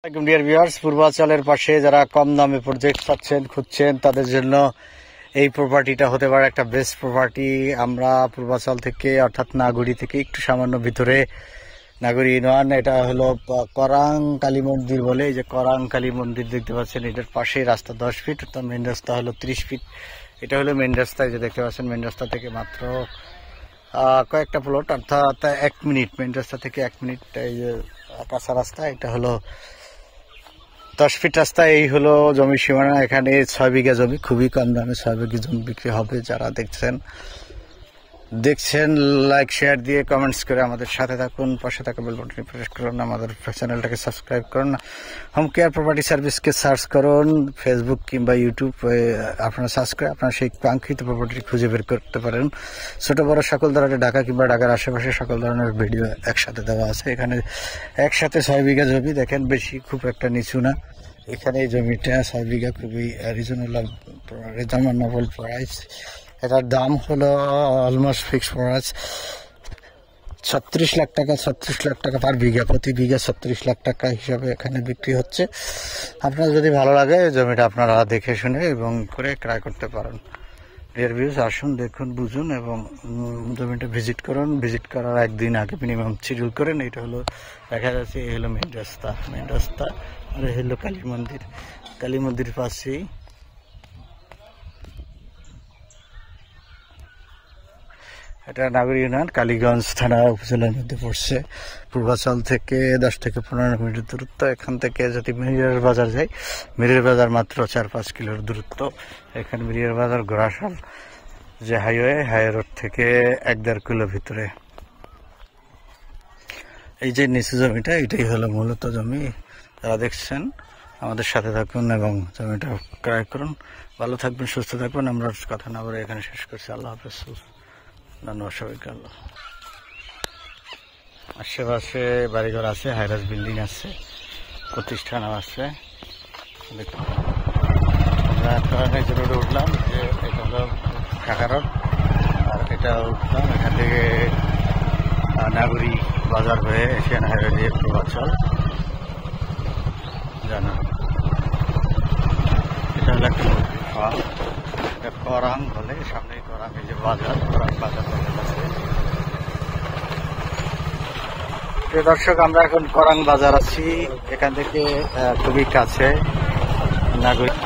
Dear viewers, পূর্বাচলের পাশে যারা কম দামে প্রজেক্ট পাচ্ছেন খুঁজছেন তাদের জন্য এই প্রপার্টিটা হতে পারে একটা বেস্ট প্রপার্টি। আমরা পূর্বাচল থেকে অর্থাৎ নাগুড়ি থেকে একটু সামান্য ভিতরে নাগুড়ি ইউনিয়ন, এটা হলো করাং কালী মন্দির বলে। এই যে করাং কালী মন্দির দেখতে পাচ্ছেন, এটার পাশে রাস্তা 10 ফিট, তো মেন রাস্তা হলো 30 ফিট। এটা হলো মেন রাস্তা, এই যে দেখতে পাচ্ছেন মেন রাস্তা থেকে মাত্র কয়েকটা প্লট, অর্থাৎ 1 মিনিট, মেন রাস্তা থেকে 1 মিনিট এই যে কাঁচা রাস্তা। এটা হলো 10 ফিট রাস্তা। এই হলো জমির সীমানা। এখানে 6 বিঘা জমি, খুবই কম দামে 6 বিঘা জমি বিক্রি হবে। যারা দেখছেন লাইক শেয়ার দিয়ে কমেন্টস করে আমাদের সাথে থাকুন, পাশে থাকা বেল বাটনে প্রেস করুন, আমাদের চ্যানেলটাকে সাবস্ক্রাইব করুন, হোম কেয়ার প্রপার্টি সার্ভিসকে সার্চ করুন ফেসবুক কিংবা ইউটিউব। আপনারা সার্চ করে আপনারা সেই কাঙ্ক্ষিত প্রপার্টি খুঁজে বের করতে পারেন। ছোট বড় সকল ধরনের, ঢাকা কিংবা ঢাকার আশেপাশে সকল ধরনের ভিডিও একসাথে দেওয়া আছে। এখানে একসাথে 6 বিঘা জমি, দেখেন বেশি খুব একটা নিচু না। এখানে এই জমিটা 6 বিঘা, খুবই রিজনেবল প্রাইস। এটার দাম হলো অলমোস্ট ফিক্সড প্রাইস 36 লাখ টাকা। 36 লাখ টাকা পার বিঘা, প্রতি বিঘা 36 লাখ টাকা হিসাবে এখানে বিক্রি হচ্ছে। আপনার যদি ভালো লাগে জমিটা আপনারা দেখে শুনে এবং করে ক্রয় করতে পারেন। ডিয়ার ভিউজ, আসুন দেখুন বুঝুন এবং জমিটা ভিজিট করুন। ভিজিট করার একদিন আগে মিনিমাম শিডিউল করেন। এটা হলো দেখা যাচ্ছে, এই হলো মেন রাস্তা আর এই হলো কালী মন্দির। কালী মন্দির পাশেই এটা নাগরী ইউনিয়ন, কালীগঞ্জ থানা উপজেলার মধ্যে পড়ছে। পূর্বাচল থেকে 10 থেকে 15 মিনিট দূরত্ব। এখান থেকে যদি মিরিয়ার বাজার যাই, মিরিয়ার বাজার মাত্র 4-5 কিলোর দূরত্ব। এখানে মিরিয়ার বাজার ঘোড়াশাল যে হাইওয়ে রোড থেকে 1-1.5 কিলো ভিতরে। এই যে নিচু জমিটা, এটাই হলো মূলত জমি। যারা দেখছেন আমাদের সাথে থাকুন এবং জমিটা ক্রয় করুন। ভালো থাকবেন, সুস্থ থাকবেন। আমরা কথা না বলে এখানে শেষ করছি। আল্লাহ হাফেজ, ধন্যবাদ সবাইকে। আল্লাহ। আশেপাশে বাড়িঘর আছে, হাইরাস বিল্ডিং আছে, প্রতিষ্ঠানও আছে। আমরা একটা রোডে উঠলাম, যে এটা হলো ঢাকা রোড, আর এটা উঠলাম এখান থেকে নাগরী বাজার হয়ে এশিয়ান হাইওয়ে দিয়ে পূর্বাচল জানা। এটা হলো একটা ফার্ম, এটা করাং বলে, সামনে করাং, এই যে বাজার, করাং বাজার আছে। দর্শক, আমরা এখন করাং বাজার আছি, এখান থেকে খুবই কাছে নাগরিক।